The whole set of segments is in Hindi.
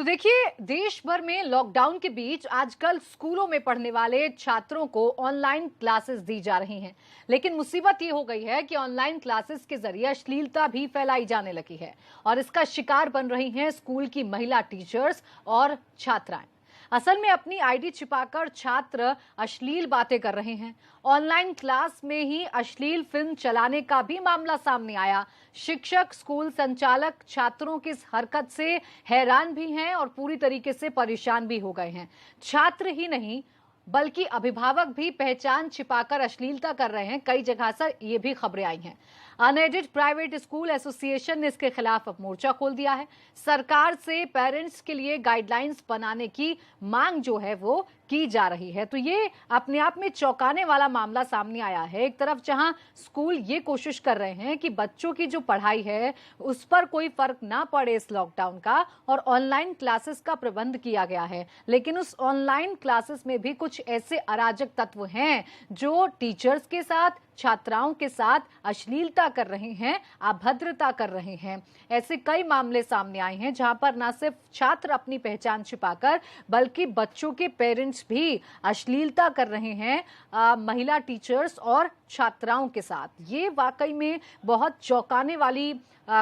तो देखिए, देश भर में लॉकडाउन के बीच आजकल स्कूलों में पढ़ने वाले छात्रों को ऑनलाइन क्लासेस दी जा रही हैं। लेकिन मुसीबत ये हो गई है कि ऑनलाइन क्लासेस के जरिए अश्लीलता भी फैलाई जाने लगी है और इसका शिकार बन रही हैं स्कूल की महिला टीचर्स और छात्राएं। असल में अपनी आईडी छिपाकर छात्र अश्लील बातें कर रहे हैं। ऑनलाइन क्लास में ही अश्लील फिल्म चलाने का भी मामला सामने आया। शिक्षक, स्कूल संचालक छात्रों की इस हरकत से हैरान भी हैं और पूरी तरीके से परेशान भी हो गए हैं। छात्र ही नहीं बल्कि अभिभावक भी पहचान छिपाकर अश्लीलता कर रहे हैं। कई जगह से ये भी खबरें आई हैं। अनएडेड प्राइवेट स्कूल एसोसिएशन ने इसके खिलाफ अब मोर्चा खोल दिया है। सरकार से पेरेंट्स के लिए गाइडलाइंस बनाने की मांग जो है वो की जा रही है। तो ये अपने आप में चौंकाने वाला मामला सामने आया है। एक तरफ जहां स्कूल ये कोशिश कर रहे हैं कि बच्चों की जो पढ़ाई है उस पर कोई फर्क ना पड़े इस लॉकडाउन का, और ऑनलाइन क्लासेस का प्रबंध किया गया है, लेकिन उस ऑनलाइन क्लासेस में भी कुछ ऐसे अराजक तत्व हैं जो टीचर्स के साथ, छात्राओं के साथ अश्लीलता कर रहे हैं, अभद्रता कर रहे हैं। ऐसे कई मामले सामने आए हैं जहां पर न सिर्फ छात्र अपनी पहचान छिपाकर बल्कि बच्चों के पेरेंट्स भी अश्लीलता कर रहे हैं महिला टीचर्स और छात्राओं के साथ। ये वाकई में बहुत चौंकाने वाली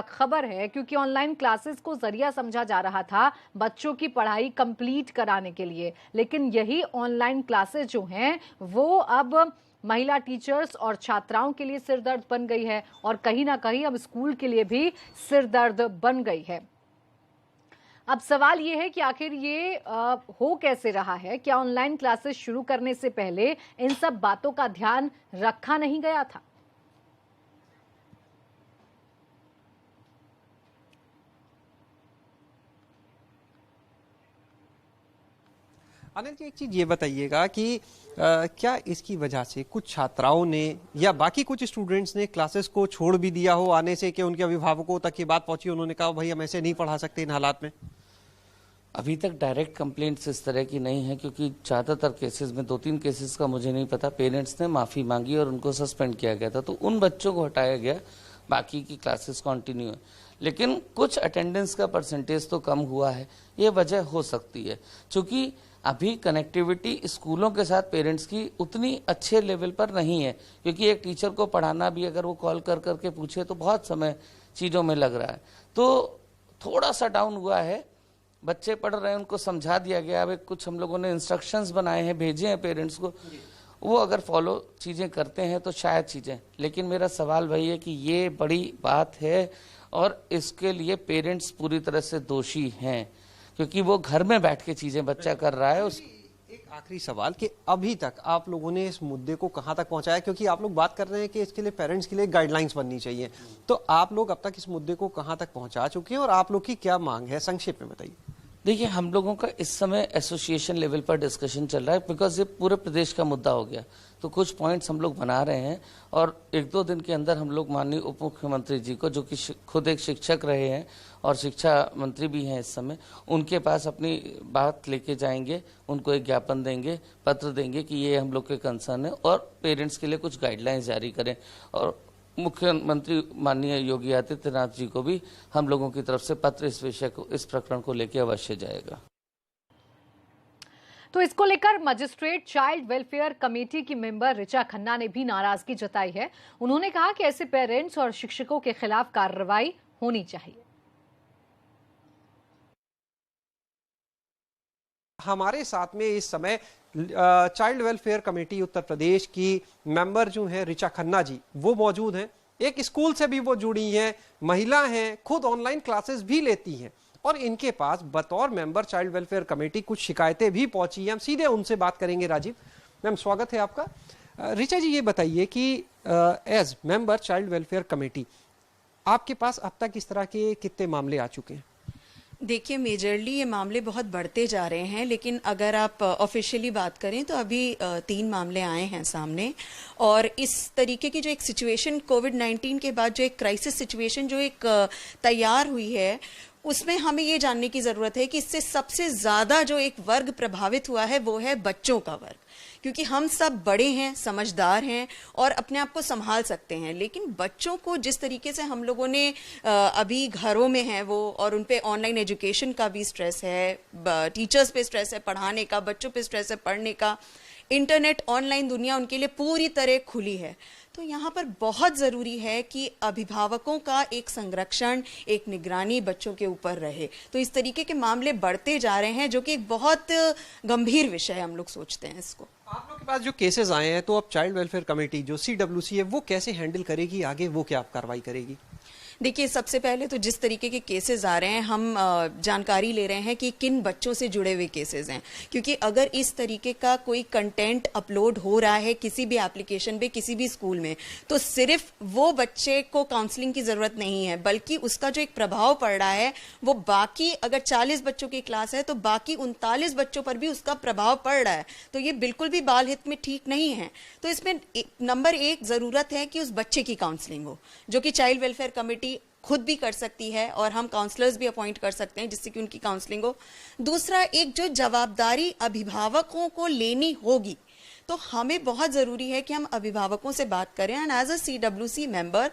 खबर है, क्योंकि ऑनलाइन क्लासेस को जरिया समझा जा रहा था बच्चों की पढ़ाई कंप्लीट कराने के लिए, लेकिन यही ऑनलाइन क्लासेस जो हैं वो अब महिला टीचर्स और छात्राओं के लिए सिरदर्द बन गई है और कहीं ना कहीं अब स्कूल के लिए भी सिरदर्द बन गई है। अब सवाल ये है कि आखिर ये हो कैसे रहा है? क्या ऑनलाइन क्लासेस शुरू करने से पहले इन सब बातों का ध्यान रखा नहीं गया था? आनंद जी, एक चीज ये बताइएगा कि क्या इसकी वजह से कुछ छात्राओं ने या बाकी कुछ स्टूडेंट्स ने क्लासेस को छोड़ भी दिया हो आने से, कि उनके अभिभावकों तक ये बात पहुंची, उन्होंने कहा भाई हम ऐसे नहीं पढ़ा सकते इन हालात में? अभी तक डायरेक्ट कंप्लेंट्स इस तरह की नहीं है, क्योंकि ज़्यादातर केसेस में, 2-3 केसेस का मुझे नहीं पता, पेरेंट्स ने माफ़ी मांगी और उनको सस्पेंड किया गया था, तो उन बच्चों को हटाया गया, बाकी की क्लासेस कंटिन्यू है। लेकिन कुछ अटेंडेंस का परसेंटेज तो कम हुआ है, ये वजह हो सकती है क्योंकि अभी कनेक्टिविटी स्कूलों के साथ पेरेंट्स की उतनी अच्छे लेवल पर नहीं है, क्योंकि एक टीचर को पढ़ाना भी अगर वो कॉल कर करके पूछे तो बहुत समय चीज़ों में लग रहा है, तो थोड़ा सा डाउन हुआ है। बच्चे पढ़ रहे हैं, उनको समझा दिया गया। अब कुछ हम लोगों ने इंस्ट्रक्शंस बनाए हैं, भेजे हैं पेरेंट्स को, वो अगर फॉलो चीज़ें करते हैं तो शायद चीज़ें। लेकिन मेरा सवाल वही है कि ये बड़ी बात है और इसके लिए पेरेंट्स पूरी तरह से दोषी हैं, क्योंकि वो घर में बैठ के चीजें बच्चा कर रहा है। एक आखिरी सवाल कि अभी तक आप लोगों ने इस मुद्दे को कहां तक पहुंचाया, क्योंकि आप लोग बात कर रहे हैं कि इसके लिए पेरेंट्स के लिए गाइडलाइंस बननी चाहिए, तो आप लोग अब तक इस मुद्दे को कहां तक पहुंचा चुके हैं और आप लोग की क्या मांग है? संक्षेप में बताइए। देखिए, हम लोगों का इस समय एसोसिएशन लेवल पर डिस्कशन चल रहा है, बिकॉज ये पूरे प्रदेश का मुद्दा हो गया, तो कुछ पॉइंट्स हम लोग बना रहे हैं और 1-2 दिन के अंदर हम लोग माननीय उप मुख्यमंत्री जी को, जो कि खुद एक शिक्षक रहे हैं और शिक्षा मंत्री भी हैं इस समय, उनके पास अपनी बात लेके जाएंगे, उनको एक ज्ञापन देंगे, पत्र देंगे कि ये हम लोग के कंसर्न है और पेरेंट्स के लिए कुछ गाइडलाइंस जारी करें। और मुख्यमंत्री माननीय योगी आदित्यनाथ जी को भी हम लोगों की तरफ से पत्र इस विषय को, इस प्रकरण को लेकर अवश्य जाएगा। तो इसको लेकर मजिस्ट्रेट चाइल्ड वेलफेयर कमेटी की मेंबर ऋचा खन्ना ने भी नाराजगी जताई है। उन्होंने कहा कि ऐसे पेरेंट्स और शिक्षकों के खिलाफ कार्रवाई होनी चाहिए। हमारे साथ में इस समय child welfare committee Uttar Pradesh की मेंबर जो है ऋचा खन्ना जी, वो मौजूद हैं। एक स्कूल से भी वो जुड़ी हैं, महिला हैं, खुद ऑनलाइन क्लासेस भी लेती हैं और इनके पास बतौर मेंबर चाइल्ड वेलफेयर कमेटी कुछ शिकायतें भी पहुंची हैं। हम सीधे उनसे बात करेंगे। राजीव मैम, स्वागत है आपका। ऋचा जी, ये बताइए कि as member child welfare committee आपके पास अब तक इस तरह के कितने मामले आ चुके हैं? देखिए, मेजरली ये मामले बहुत बढ़ते जा रहे हैं, लेकिन अगर आप ऑफिशियली बात करें तो अभी 3 मामले आए हैं सामने। और इस तरीके की जो एक सिचुएशन कोविड-19 के बाद जो एक क्राइसिस सिचुएशन जो एक तैयार हुई है, उसमें हमें ये जानने की जरूरत है कि इससे सबसे ज्यादा जो एक वर्ग प्रभावित हुआ है वो है बच्चों का वर्ग, क्योंकि हम सब बड़े हैं, समझदार हैं और अपने आप को संभाल सकते हैं, लेकिन बच्चों को जिस तरीके से हम लोगों ने अभी घरों में है वो, और उन पे ऑनलाइन एजुकेशन का भी स्ट्रेस है, टीचर्स पे स्ट्रेस है पढ़ाने का, बच्चों पे स्ट्रेस है पढ़ने का, इंटरनेट ऑनलाइन दुनिया उनके लिए पूरी तरह खुली है। तो यहाँ पर बहुत ज़रूरी है कि अभिभावकों का एक संरक्षण, एक निगरानी बच्चों के ऊपर रहे। तो इस तरीके के मामले बढ़ते जा रहे हैं, जो कि एक बहुत गंभीर विषय है, हम लोग सोचते हैं इसको। आप लोग के पास जो केसेस आए हैं, तो अब चाइल्ड वेलफेयर कमेटी जो CWC है वो कैसे हैंडल करेगी, आगे वो क्या कार्रवाई करेगी? देखिए, सबसे पहले तो जिस तरीके के केसेस आ रहे हैं, हम जानकारी ले रहे हैं कि किन बच्चों से जुड़े हुए केसेस हैं, क्योंकि अगर इस तरीके का कोई कंटेंट अपलोड हो रहा है किसी भी एप्लीकेशन पे, किसी भी स्कूल में, तो सिर्फ वो बच्चे को काउंसलिंग की ज़रूरत नहीं है, बल्कि उसका जो एक प्रभाव पड़ रहा है वो बाकी, अगर 40 बच्चों की क्लास है तो बाकी 39 बच्चों पर भी उसका प्रभाव पड़ रहा है। तो ये बिल्कुल भी बाल हित में ठीक नहीं है। तो इसमें नंबर 1 ज़रूरत है कि उस बच्चे की काउंसलिंग हो, जो कि चाइल्ड वेलफेयर कमेटी खुद भी कर सकती है, और हम काउंसलर्स भी अपॉइंट कर सकते हैं जिससे कि उनकी काउंसलिंग हो। दूसरा, एक जो जवाबदारी अभिभावकों को लेनी होगी, तो हमें बहुत ज़रूरी है कि हम अभिभावकों से बात करें, and as a CWC member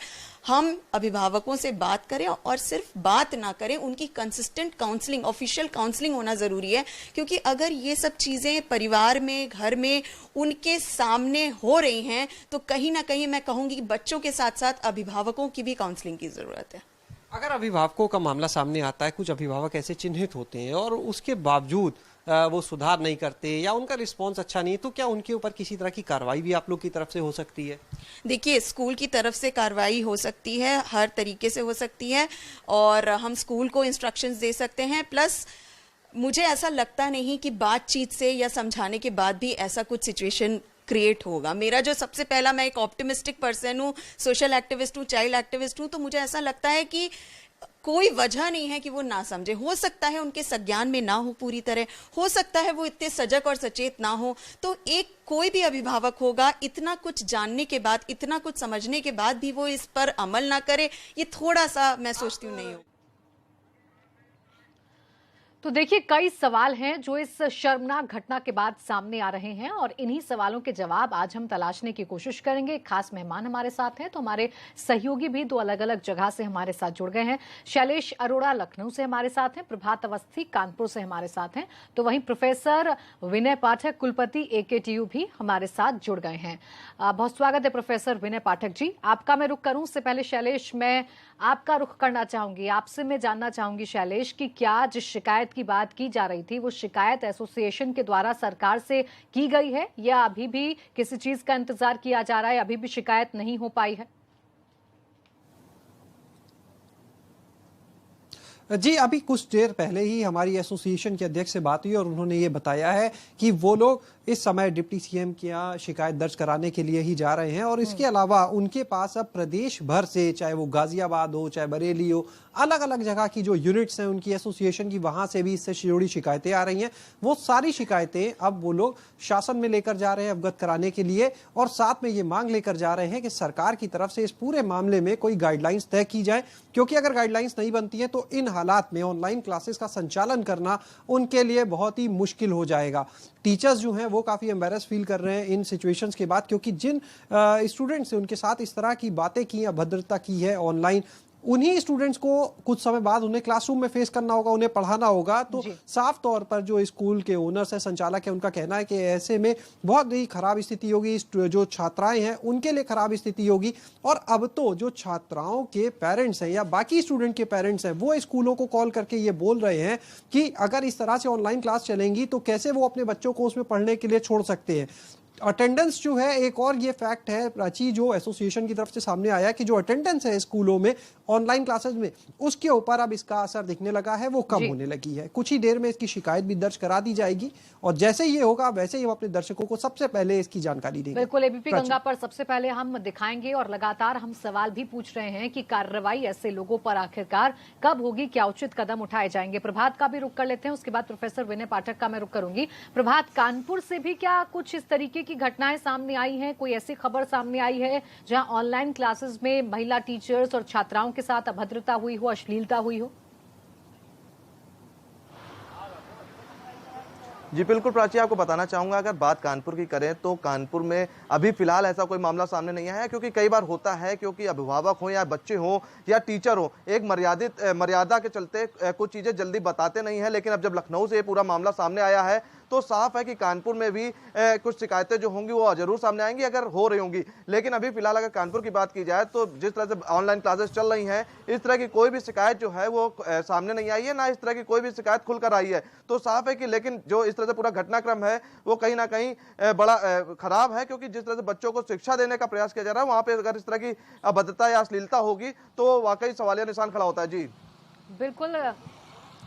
हम अभिभावकों से बात करें, और सिर्फ बात ना करें, उनकी कंसिस्टेंट काउंसलिंग, ऑफिशियल काउंसलिंग होना ज़रूरी है। क्योंकि अगर ये सब चीज़ें परिवार में, घर में उनके सामने हो रही हैं, तो कहीं ना कहीं मैं कहूँगी कि बच्चों के साथ साथ अभिभावकों की भी काउंसलिंग की ज़रूरत है। अगर अभिभावकों का मामला सामने आता है, कुछ अभिभावक ऐसे चिन्हित होते हैं और उसके बावजूद वो सुधार नहीं करते या उनका रिस्पांस अच्छा नहीं, तो क्या उनके ऊपर किसी तरह की कार्रवाई भी आप लोग की तरफ से हो सकती है? देखिए, स्कूल की तरफ से कार्रवाई हो सकती है, हर तरीके से हो सकती है, और हम स्कूल को इंस्ट्रक्शंस दे सकते हैं। प्लस मुझे ऐसा लगता नहीं कि बातचीत से या समझाने के बाद भी ऐसा कुछ सिचुएशन क्रिएट होगा। मेरा जो सबसे पहला, मैं एक ऑप्टिमिस्टिक पर्सन हूँ, सोशल एक्टिविस्ट हूँ, चाइल्ड एक्टिविस्ट हूँ, तो मुझे ऐसा लगता है कि कोई वजह नहीं है कि वो ना समझे। हो सकता है उनके संज्ञान में ना हो पूरी तरह, हो सकता है वो इतने सजग और सचेत ना हो, तो एक कोई भी अभिभावक होगा, इतना कुछ जानने के बाद, इतना कुछ समझने के बाद भी वो इस पर अमल ना करे, ये थोड़ा सा मैं सोचती हूँ नहीं हो। तो देखिए, कई सवाल हैं जो इस शर्मनाक घटना के बाद सामने आ रहे हैं, और इन्हीं सवालों के जवाब आज हम तलाशने की कोशिश करेंगे। एक खास मेहमान हमारे साथ हैं, तो हमारे सहयोगी भी 2 अलग अलग जगह से हमारे साथ जुड़ गए हैं। शैलेश अरोड़ा लखनऊ से हमारे साथ हैं, प्रभात अवस्थी कानपुर से हमारे साथ हैं, तो वहीं प्रोफेसर विनय पाठक कुलपति AKTU भी हमारे साथ जुड़ गए हैं। बहुत स्वागत है प्रोफेसर विनय पाठक जी। आपका मैं रुख करूं उससे पहले शैलेश, मैं आपका रुख करना चाहूंगी। आपसे मैं जानना चाहूंगी शैलेश कि क्या जिस शिकायत की बात की जा रही थी, वो शिकायत एसोसिएशन के द्वारा सरकार से की गई है, या अभी भी किसी चीज का इंतजार किया जा रहा है, अभी भी शिकायत नहीं हो पाई है? जी, अभी कुछ देर पहले ही हमारी एसोसिएशन के अध्यक्ष से बात हुई और उन्होंने ये बताया है कि वो लोग इस समय डिप्टी CM की यहाँ शिकायत दर्ज कराने के लिए ही जा रहे हैं, और इसके अलावा उनके पास अब प्रदेश भर से, चाहे वो गाजियाबाद हो, चाहे बरेली हो, अलग अलग जगह की जो यूनिट्स हैं उनकी एसोसिएशन की, वहां से भी इससे जुड़ी शिकायतें आ रही हैं। वो सारी शिकायतें अब वो लोग शासन में लेकर जा रहे हैं अवगत कराने के लिए, और साथ में ये मांग लेकर जा रहे हैं कि सरकार की तरफ से इस पूरे मामले में कोई गाइडलाइंस तय की जाए, क्योंकि अगर गाइडलाइंस नहीं बनती है तो इन हालात में ऑनलाइन क्लासेस का संचालन करना उनके लिए बहुत ही मुश्किल हो जाएगा। टीचर्स जो हैं वो काफी एम्बेरस फील कर रहे हैं इन सिचुएशंस के बाद, क्योंकि जिन स्टूडेंट्स ने उनके साथ इस तरह की बातें की, अभद्रता की है ऑनलाइन, उन्हीं स्टूडेंट्स को कुछ समय बाद उन्हें क्लासरूम में फेस करना होगा, उन्हें पढ़ाना होगा। तो साफ तौर पर जो स्कूल के ओनर्स है, संचालक है, उनका कहना है कि ऐसे में बहुत ही खराब स्थिति होगी, जो छात्राएं हैं उनके लिए खराब स्थिति होगी। और अब तो जो छात्राओं के पेरेंट्स हैं या बाकी स्टूडेंट के पेरेंट्स हैं, वो स्कूलों को कॉल करके ये बोल रहे हैं कि अगर इस तरह से ऑनलाइन क्लास चलेंगी तो कैसे वो अपने बच्चों को उसमें पढ़ने के लिए छोड़ सकते हैं। अटेंडेंस जो है, एक और ये फैक्ट है प्राची, जो एसोसिएशन की तरफ से सामने आया कि जो अटेंडेंस है स्कूलों में ऑनलाइन क्लासेस में, उसके ऊपर अब इसका असर दिखने लगा है, वो कम होने लगी है। कुछ ही देर में इसकी शिकायत भी दर्ज करा दी जाएगी, और जैसे ये होगा वैसे ही हम अपने दर्शकों को सबसे पहले इसकी जानकारी देंगे। बिल्कुल, एबीपी गंगा पर सबसे पहले हम दिखाएंगे, और लगातार हम सवाल भी पूछ रहे हैं कि कार्रवाई ऐसे लोगों पर आखिरकार कब होगी, क्या उचित कदम उठाए जाएंगे। प्रभात का भी रुख कर लेते हैं, उसके बाद प्रोफेसर विनय पाठक का मैं रुख करूंगी। प्रभात, कानपुर से भी क्या कुछ इस तरीके की घटनाएं सामने आई हैं? कोई ऐसी खबर सामने आई है जहां ऑनलाइन क्लासेस में महिला टीचर्स और छात्राओं के साथ अभद्रता हुई हो, अश्लीलता हुई हो? जी बिल्कुल प्राची, आपको बताना चाहूंगा, अगर बात कानपुर की करें तो कानपुर में अभी फिलहाल ऐसा कोई मामला सामने नहीं आया है, क्योंकि कई बार होता है क्योंकि अभिभावक हो या बच्चे हो या टीचर हो, एक मर्यादा के चलते कुछ चीजें जल्दी बताते नहीं है। लेकिन अब जब लखनऊ से ये पूरा मामला सामने आया है तो साफ है कि कानपुर में भी कुछ शिकायतें जो होंगी वो जरूर सामने आएंगी, अगर हो रही होंगी। लेकिन अभी फिलहाल अगर कानपुर की बात की जाए तो जिस तरह से ऑनलाइन क्लासेस चल रही हैं, इस तरह की कोई भी शिकायत जो है वो सामने नहीं आई है, ना इस तरह की कोई भी शिकायत खुलकर आई है। तो साफ है कि लेकिन जो इस तरह से पूरा घटनाक्रम है वो कहीं ना कहीं बड़ा खराब है, क्योंकि जिस तरह से बच्चों को शिक्षा देने का प्रयास किया जा रहा है वहां पर अगर इस तरह की अभद्रता या अश्लीलता होगी तो वाकई सवालिया निशान खड़ा होता है। जी बिल्कुल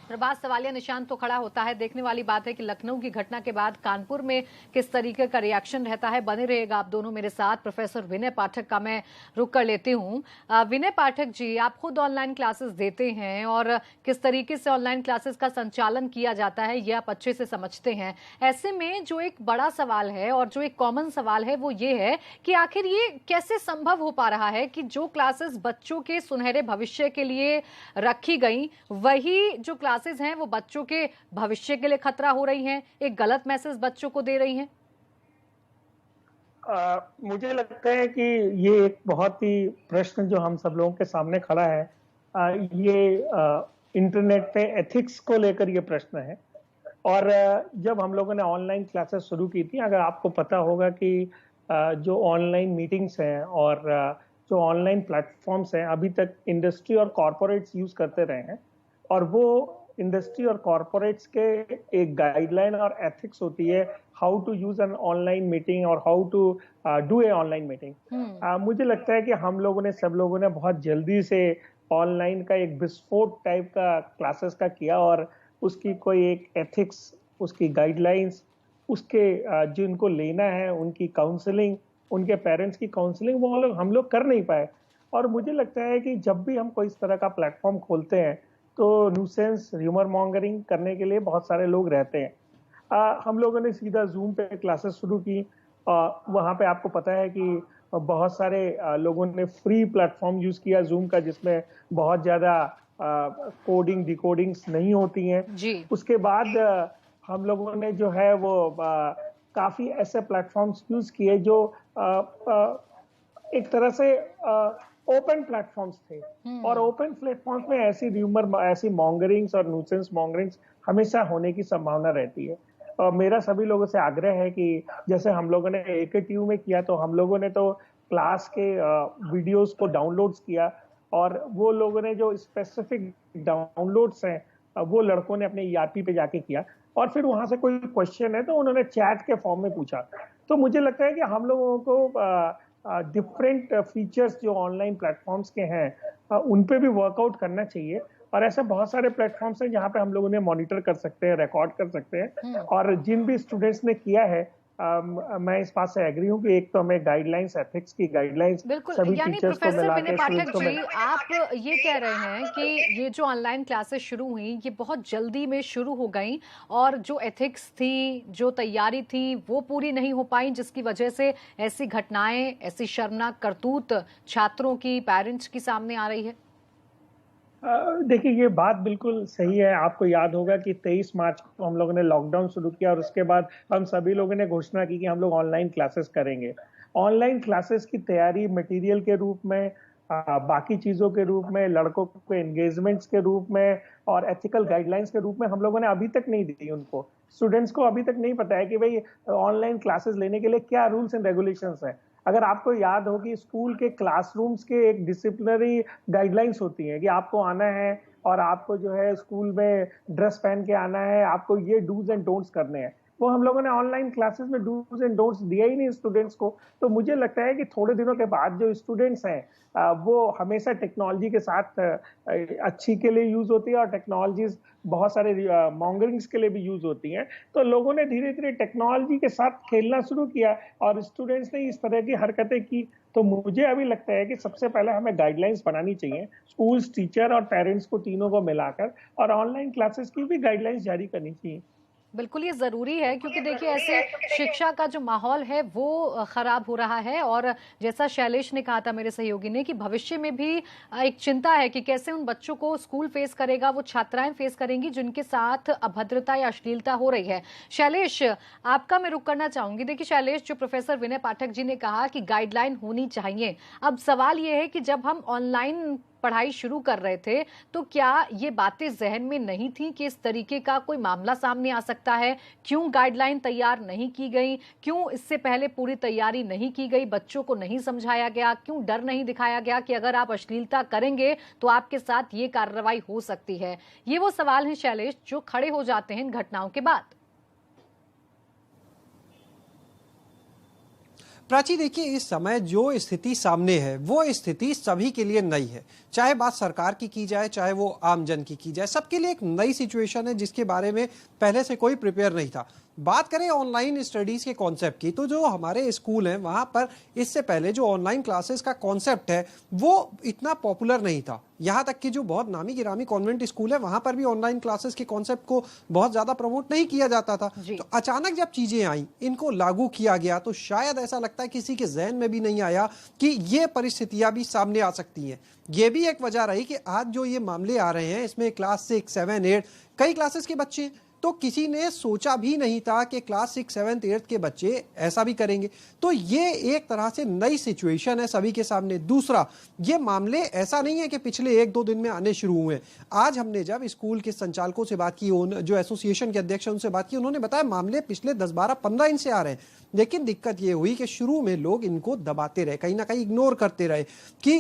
प्रभात, सवालिया निशान तो खड़ा होता है। देखने वाली बात है कि लखनऊ की घटना के बाद कानपुर में किस तरीके का रिएक्शन रहता है। बने रहेगा आप दोनों मेरे साथ। प्रोफेसर विनय पाठक का मैं रुक कर लेती हूँ। विनय पाठक जी, आप खुद ऑनलाइन क्लासेस देते हैं और किस तरीके से ऑनलाइन क्लासेस का संचालन किया जाता है ये आप अच्छे से समझते हैं। ऐसे में जो एक बड़ा सवाल है और जो एक कॉमन सवाल है वो ये है कि आखिर ये कैसे संभव हो पा रहा है कि जो क्लासेस बच्चों के सुनहरे भविष्य के लिए रखी गई, वही जो क्लासेस हैं वो बच्चों के भविष्य के लिए खतरा हो रही हैं, एक गलत मैसेज बच्चों को दे रही हैं। मुझे लगता है कि ये एक बहुत ही प्रश्न जो हम सब लोगों के सामने खड़ा है, ये इंटरनेट पे एथिक्स को लेकर ये प्रश्न है। और जब हम लोगों ने ऑनलाइन क्लासेस शुरू की थी, अगर आपको पता होगा कि जो ऑनलाइन मीटिंग्स हैं और जो ऑनलाइन प्लेटफॉर्म्स हैं, अभी तक इंडस्ट्री और कॉरपोरेट्स यूज करते रहे हैं, और वो इंडस्ट्री और कॉरपोरेट्स के एक गाइडलाइन और एथिक्स होती है how to use an online meeting और how to do a online meeting. मुझे लगता है कि हम लोगों ने, सब लोगों ने बहुत जल्दी से ऑनलाइन का एक विस्फोट टाइप का क्लासेस का किया, और उसकी कोई एक एथिक्स, उसकी गाइडलाइंस, उसके जिनको लेना है उनकी काउंसलिंग, उनके पेरेंट्स की काउंसलिंग, वो हम लोग कर नहीं पाए। और मुझे लगता है कि जब भी हम कोई इस तरह का प्लेटफॉर्म खोलते हैं तो न्यूसेंस, र्यूमर मॉन्गरिंग करने के लिए बहुत सारे लोग रहते हैं। हम लोगों ने सीधा जूम पे क्लासेस शुरू की। वहाँ पे आपको पता है कि बहुत सारे लोगों ने फ्री प्लेटफॉर्म यूज किया जूम का, जिसमें बहुत ज्यादा कोडिंग डिकोडिंग्स नहीं होती हैं जी। उसके बाद हम लोगों ने जो है वो काफी ऐसे प्लेटफॉर्म्स यूज किए जो एक तरह से ओपन प्लेटफॉर्म्स थे। और ओपन प्लेटफॉर्म्स में ऐसी मॉन्गरिंग्स और न्यूसेंस मॉन्गरिंग्स हमेशा होने की संभावना रहती है। और मेरा सभी लोगों से आग्रह है कि जैसे हम लोगों ने AKTU में किया, तो हम लोगों ने तो क्लास के वीडियोस को डाउनलोड्स किया, और वो लोगों ने जो स्पेसिफिक डाउनलोड्स हैं वो लड़कों ने अपने ERP पे जाके किया, और फिर वहां से कोई क्वेश्चन है तो उन्होंने चैट के फॉर्म में पूछा। तो मुझे लगता है कि हम लोगों को डिफरेंट फीचर्स जो ऑनलाइन प्लेटफॉर्म्स के हैं उन पे भी वर्कआउट करना चाहिए। और ऐसे बहुत सारे प्लेटफॉर्म्स हैं जहाँ पे हम लोग उन्हें मॉनिटर कर सकते हैं, रिकॉर्ड कर सकते हैं। और जिन भी स्टूडेंट्स ने किया है, मैं इस बात से एग्री हूँ कि एक तो हमें गाइडलाइंस, एथिक्स की गाइडलाइंस सभी टीचर्स को मिला के, पाठक जी, आप ये कह रहे हैं कि ये जो ऑनलाइन क्लासेस शुरू हुई ये बहुत जल्दी में शुरू हो गई, और जो एथिक्स थी, जो तैयारी थी, वो पूरी नहीं हो पाई, जिसकी वजह से ऐसी घटनाएं, ऐसी शर्मनाक करतूत छात्रों की, पेरेंट्स की सामने आ रही है। देखिए, ये बात बिल्कुल सही है। आपको याद होगा कि 23 मार्च को हम लोगों ने लॉकडाउन शुरू किया, और उसके बाद हम सभी लोगों ने घोषणा की कि हम लोग ऑनलाइन क्लासेस करेंगे। ऑनलाइन क्लासेस की तैयारी मटेरियल के रूप में, बाकी चीज़ों के रूप में, लड़कों के एंगेजमेंट्स के रूप में और एथिकल गाइडलाइंस के रूप में हम लोगों ने अभी तक नहीं दी उनको। स्टूडेंट्स को अभी तक नहीं पता है कि भाई ऑनलाइन क्लासेस लेने के लिए क्या रूल्स एंड रेगुलेशंस हैं। अगर आपको याद हो कि स्कूल के क्लासरूम्स के एक डिसिप्लिनरी गाइडलाइंस होती हैं कि आपको आना है और आपको जो है स्कूल में ड्रेस पहन के आना है, आपको ये डूज एंड डोंट्स करने हैं। वो हम लोगों ने ऑनलाइन क्लासेस में डूज एंड डोंट्स दिया ही नहीं स्टूडेंट्स को। तो मुझे लगता है कि थोड़े दिनों के बाद जो स्टूडेंट्स हैं वो हमेशा टेक्नोलॉजी के साथ अच्छी के लिए यूज होती है, और टेक्नोलॉजीज बहुत सारे मॉन्गरिंग्स के लिए भी यूज होती हैं। तो लोगों ने धीरे धीरे टेक्नोलॉजी के साथ खेलना शुरू किया और स्टूडेंट्स ने इस तरह की हरकतें की। तो मुझे अभी लगता है कि सबसे पहले हमें गाइडलाइंस बनानी चाहिए, स्कूल्स, टीचर और पेरेंट्स को, तीनों को मिलाकर, और ऑनलाइन क्लासेस की भी गाइडलाइंस जारी करनी चाहिए। बिल्कुल ये जरूरी है, क्योंकि देखिए ऐसे शिक्षा का जो माहौल है वो खराब हो रहा है। और जैसा शैलेश ने कहा था मेरे सहयोगी ने कि भविष्य में भी एक चिंता है कि कैसे उन बच्चों को स्कूल फेस करेगा, वो छात्राएं फेस करेंगी जिनके साथ अभद्रता या अश्लीलता हो रही है। शैलेश, आपका मैं रुक करना चाहूंगी। देखिए शैलेश, जो प्रोफेसर विनय पाठक जी ने कहा कि गाइडलाइन होनी चाहिए, अब सवाल ये है कि जब हम ऑनलाइन पढ़ाई शुरू कर रहे थे तो क्या ये बातें जहन में नहीं थी कि इस तरीके का कोई मामला सामने आ सकता है? क्यों गाइडलाइन तैयार नहीं की गई? क्यों इससे पहले पूरी तैयारी नहीं की गई? बच्चों को नहीं समझाया गया? क्यों डर नहीं दिखाया गया कि अगर आप अश्लीलता करेंगे तो आपके साथ ये कार्रवाई हो सकती है? ये वो सवाल हैं शैलेश जो खड़े हो जाते हैं इन घटनाओं के बाद। प्राची, देखिए इस समय जो स्थिति सामने है वो स्थिति सभी के लिए नई है। चाहे बात सरकार की जाए, चाहे वो आम जन की जाए, सबके लिए एक नई सिचुएशन है जिसके बारे में पहले से कोई प्रिपेयर नहीं था। बात करें ऑनलाइन स्टडीज के कॉन्सेप्ट की, तो जो हमारे स्कूल हैं वहां पर इससे पहले जो ऑनलाइन क्लासेस का कॉन्सेप्ट है वो इतना पॉपुलर नहीं था। यहाँ तक कि जो बहुत नामी गिरामी कॉन्वेंट स्कूल है वहां पर भी ऑनलाइन क्लासेस के कॉन्सेप्ट को बहुत ज्यादा प्रमोट नहीं किया जाता था। तो अचानक जब चीजें आई, इनको लागू किया गया, तो शायद ऐसा लगता है किसी के जहन में भी नहीं आया कि ये परिस्थितियां भी सामने आ सकती हैं। ये भी एक वजह रही कि आज जो ये मामले आ रहे हैं इसमें क्लास 6, 7, 8 कई क्लासेस के बच्चे, तो किसी ने सोचा भी नहीं था कि क्लास 6, 7, 8 के बच्चे ऐसा भी करेंगे। तो ये एक तरह से नई सिचुएशन है सभी के सामने। दूसरा, ये मामले ऐसा नहीं है कि पिछले 1-2 दिन में आने शुरू हुए। आज हमने जब स्कूल के संचालकों से बात की, जो एसोसिएशन के अध्यक्ष उनसे बात की, उन्होंने बताया मामले पिछले 10, 12, 15 दिन से आ रहे हैं। लेकिन दिक्कत ये हुई कि शुरू में लोग इनको दबाते रहे, कहीं ना कहीं इग्नोर करते रहे कि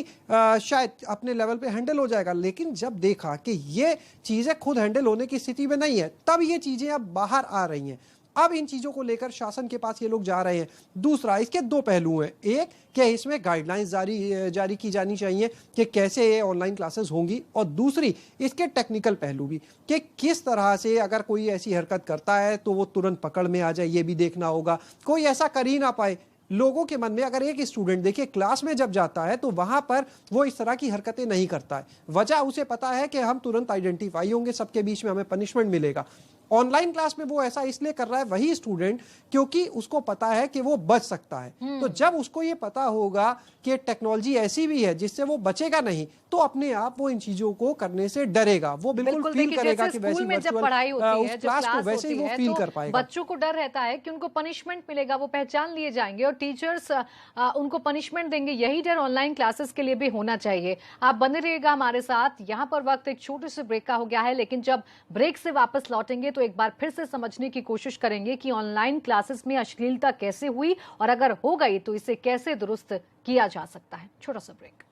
शायद अपने लेवल पे हैंडल हो जाएगा। लेकिन जब देखा कि ये चीजें खुद हैंडल होने की स्थिति में नहीं है, तब ये चीजें अब बाहर आ रही हैं। अब इन चीजों को लेकर शासन के पास ये लोग जा रहे हैं। दूसरा, इसके 2 पहलू हैं। एक, कि इसमें गाइडलाइंस जारी की जानी चाहिए कि कैसे ये ऑनलाइन क्लासेस होंगी, और दूसरी इसके टेक्निकल पहलू भी कि किस तरह से अगर कोई ऐसी हरकत करता है तो वो तुरंत पकड़ में आ जाए, ये भी देखना होगा। कोई ऐसा कर ही ना पाए। लोगों के मन में अगर एक स्टूडेंट देखिए क्लास में जब जाता है तो वहां पर वो इस तरह की हरकतें नहीं करता है, वजह उसे पता है कि हम तुरंत आइडेंटिफाई होंगे, सबके बीच में हमें पनिशमेंट मिलेगा। ऑनलाइन क्लास में वो ऐसा इसलिए कर रहा है वही स्टूडेंट क्योंकि उसको पता है कि वो बच सकता है। तो जब उसको ये पता होगा कि टेक्नोलॉजी ऐसी भी है जिससे वो बचेगा नहीं, तो अपने आप वो इन चीजों को करने से डरेगा। वो बिल्कुल फील करेगा कि वैसी में जब पढ़ाई होती है, उस क्लास को वैसे ही वो फील कर पाएगा। बच्चों को डर रहता है कि उनको पनिशमेंट मिलेगा, वो पहचान लिए जाएंगे और टीचर्स उनको पनिशमेंट देंगे। यही डर ऑनलाइन क्लासेस के लिए भी होना चाहिए। आप बने रहिएगा हमारे साथ। यहाँ पर वक्त एक छोटे से ब्रेक का हो गया है, लेकिन जब ब्रेक से वापस लौटेंगे तो एक बार फिर से समझने की कोशिश करेंगे कि ऑनलाइन क्लासेस में अश्लीलता कैसे हुई और अगर हो गई तो इसे कैसे दुरुस्त किया जा सकता है। छोटा सा ब्रेक।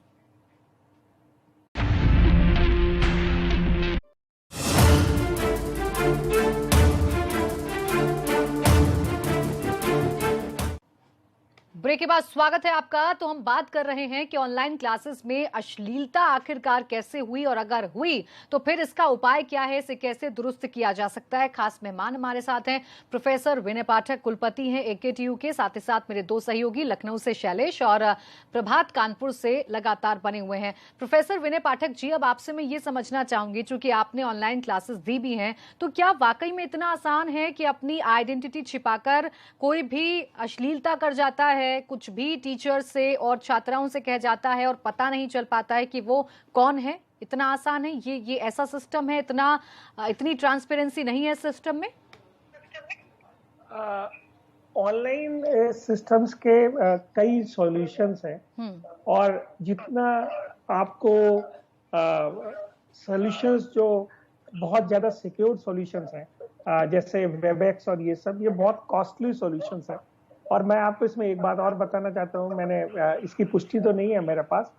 ब्रेक के बाद स्वागत है आपका। तो हम बात कर रहे हैं कि ऑनलाइन क्लासेस में अश्लीलता आखिरकार कैसे हुई और अगर हुई तो फिर इसका उपाय क्या है, इसे कैसे दुरुस्त किया जा सकता है। खास मेहमान हमारे साथ हैं प्रोफेसर विनय पाठक, कुलपति हैं AKTU के, साथ ही साथ मेरे 2 सहयोगी लखनऊ से शैलेश और प्रभात कानपुर से लगातार बने हुए हैं। प्रोफेसर विनय पाठक जी, अब आपसे मैं ये समझना चाहूंगी, चूंकि आपने ऑनलाइन क्लासेस दी भी हैं, तो क्या वाकई में इतना आसान है कि अपनी आइडेंटिटी छिपाकर कोई भी अश्लीलता कर जाता है, कुछ भी टीचर से और छात्राओं से कह जाता है और पता नहीं चल पाता है कि वो कौन है? इतना आसान है ये ऐसा सिस्टम है? इतनी ट्रांसपेरेंसी नहीं है सिस्टम में? ऑनलाइन सिस्टम्स के कई सॉल्यूशंस हैं और जितना आपको सॉल्यूशंस जो बहुत ज्यादा सिक्योर सॉल्यूशंस हैं जैसे वेबएक्स और ये सब, ये बहुत कॉस्टली सॉल्यूशंस हैं। और मैं आपको इसमें एक बात और बताना चाहता हूँ, मैंने इसकी पुष्टि तो नहीं है मेरे पास,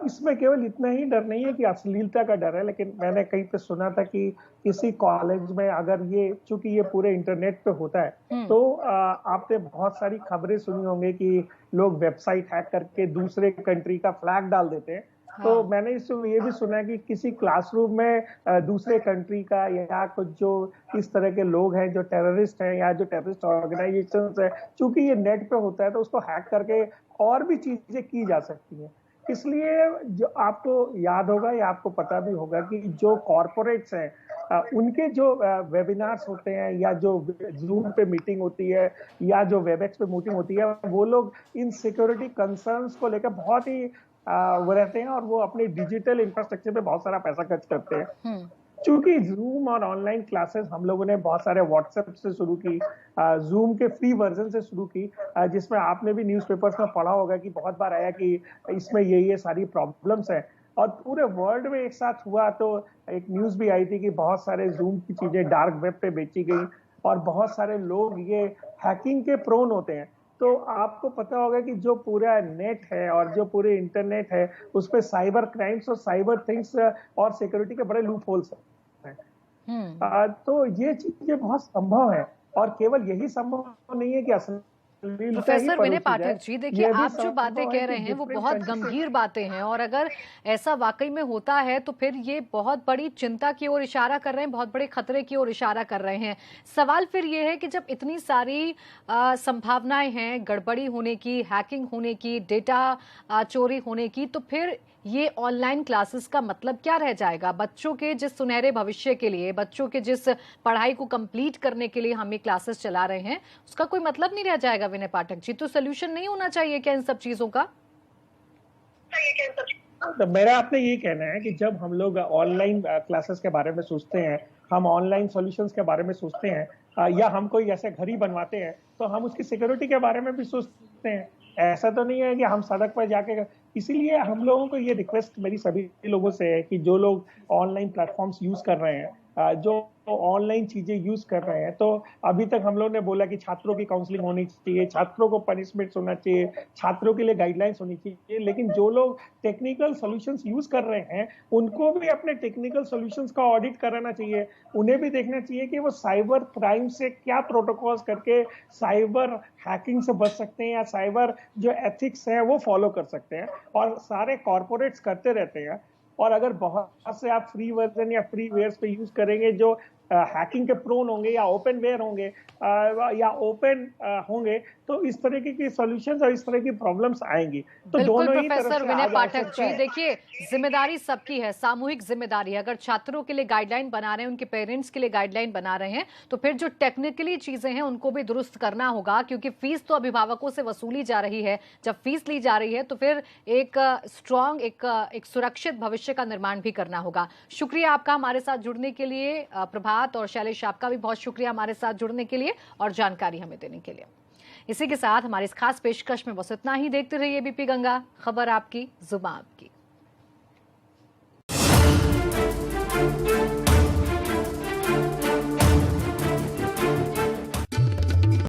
इसमें केवल इतना ही डर नहीं है कि अश्लीलता का डर है, लेकिन मैंने कहीं पे सुना था कि किसी कॉलेज में अगर ये, चूंकि ये पूरे इंटरनेट पे होता है, तो आपने बहुत सारी खबरें सुनी होंगी कि लोग वेबसाइट हैक करके दूसरे कंट्री का फ्लैग डाल देते हैं। तो मैंने इसमें ये भी सुना है कि किसी क्लासरूम में दूसरे कंट्री का या कुछ जो इस तरह के लोग हैं जो टेररिस्ट हैं या जो टेररिस्ट ऑर्गेनाइजेशंस है, चूंकि ये नेट पे होता है तो उसको हैक करके और भी चीजें की जा सकती हैं। इसलिए जो आपको याद होगा या आपको पता भी होगा कि जो कॉरपोरेट्स हैं उनके जो वेबिनार्स होते हैं या जो जूम पे मीटिंग होती है या जो वेबएक्स पे मीटिंग होती है, वो लोग इन सिक्योरिटी कंसर्न्स को लेकर बहुत ही वो रहते हैं और वो अपने डिजिटल इंफ्रास्ट्रक्चर पे बहुत सारा पैसा खर्च करते हैं। चूंकि जूम और ऑनलाइन क्लासेस हम लोगों ने बहुत सारे व्हाट्सएप से शुरू की, जूम के फ्री वर्जन से शुरू की, जिसमें आपने भी न्यूज़पेपर्स में पढ़ा होगा कि बहुत बार आया कि इसमें ये सारी प्रॉब्लम्स हैं, और पूरे वर्ल्ड में एक साथ हुआ तो एक न्यूज़ भी आई थी कि बहुत सारे जूम की चीजें डार्क वेब पे बेची गई और बहुत सारे लोग ये हैकिंग के प्रोन होते हैं। तो आपको पता होगा कि जो पूरा नेट है और जो पूरे इंटरनेट है उस पर साइबर क्राइम्स और साइबर थिंग्स और सिक्योरिटी के बड़े लूप होल्स हैं। तो ये चीजें बहुत संभव है और केवल यही संभव नहीं है कि प्रोफेसर विनय पाठक जी, देखिए आप जो बातें कह रहे हैं वो बहुत गंभीर बातें हैं और अगर ऐसा वाकई में होता है तो फिर ये बहुत बड़ी चिंता की ओर इशारा कर रहे हैं, बहुत बड़े खतरे की ओर इशारा कर रहे हैं। सवाल फिर ये है कि जब इतनी सारी संभावनाएं हैं गड़बड़ी होने की, हैकिंग होने की, डेटा चोरी होने की, तो फिर ये ऑनलाइन क्लासेस का मतलब क्या रह जाएगा? बच्चों के जिस सुनहरे भविष्य के लिए, बच्चों के जिस पढ़ाई को कंप्लीट करने के लिए हम ये क्लासेस चला रहे हैं, उसका कोई मतलब नहीं रह जाएगा विनय पाठक जी? तो सोल्यूशन नहीं होना चाहिए क्या इन सब चीजों का? तो मेरा आपने ये कहना है कि जब हम लोग ऑनलाइन क्लासेस के बारे में सोचते हैं, हम ऑनलाइन सॉल्यूशंस के बारे में सोचते हैं या हम कोई ऐसे घड़ी बनवाते हैं तो हम उसकी सिक्योरिटी के बारे में भी सोचते हैं। ऐसा तो नहीं है कि हम सड़क पर जाके, इसीलिए हम लोगों को ये रिक्वेस्ट मेरी सभी लोगों से है कि जो लोग ऑनलाइन प्लेटफॉर्म्स यूज कर रहे हैं, जो ऑनलाइन चीजें यूज कर रहे हैं, तो अभी तक हम लोग ने बोला कि छात्रों की काउंसलिंग होनी चाहिए, छात्रों को पनिशमेंट होना चाहिए, छात्रों के लिए गाइडलाइंस होनी चाहिए, लेकिन जो लोग टेक्निकल सॉल्यूशंस यूज कर रहे हैं उनको भी अपने टेक्निकल सॉल्यूशंस का ऑडिट कराना चाहिए। उन्हें भी देखना चाहिए कि वो साइबर क्राइम से क्या प्रोटोकॉल्स करके साइबर हैकिंग से बच सकते हैं या साइबर जो एथिक्स है वो फॉलो कर सकते हैं। और सारे कॉर्पोरेट्स करते रहते हैं, और अगर बहुत से आप फ्री वर्जन या फ्री वेयर्स पे यूज करेंगे जो हैकिंग के प्रोन होंगे या ओपन वेयर होंगे या ओपन होंगे, तो इस तरीके की सॉल्यूशंस और इस तरह की प्रॉब्लम्स आएंगी। तो दोनों ही तरफ प्रोफेसर से विनय आगे पाठक जी, देखिए जिम्मेदारी सबकी है, सामूहिक जिम्मेदारी है। अगर छात्रों के लिए गाइडलाइन बना रहे हैं, उनके पेरेंट्स के लिए गाइडलाइन बना रहे हैं, तो फिर जो टेक्निकली चीजें हैं उनको भी दुरुस्त करना होगा, क्योंकि फीस तो अभिभावकों से वसूली जा रही है। जब फीस ली जा रही है तो फिर एक स्ट्रॉन्ग, एक सुरक्षित भविष्य का निर्माण भी करना होगा। शुक्रिया आपका हमारे साथ जुड़ने के लिए। प्रभात और शैलेश, आपका भी बहुत शुक्रिया हमारे साथ जुड़ने के लिए और जानकारी हमें देने के लिए। इसी के साथ हमारी इस खास पेशकश में बस इतना ही। देखते रहिए एबीपी गंगा, खबर आपकी, जुबान आपकी।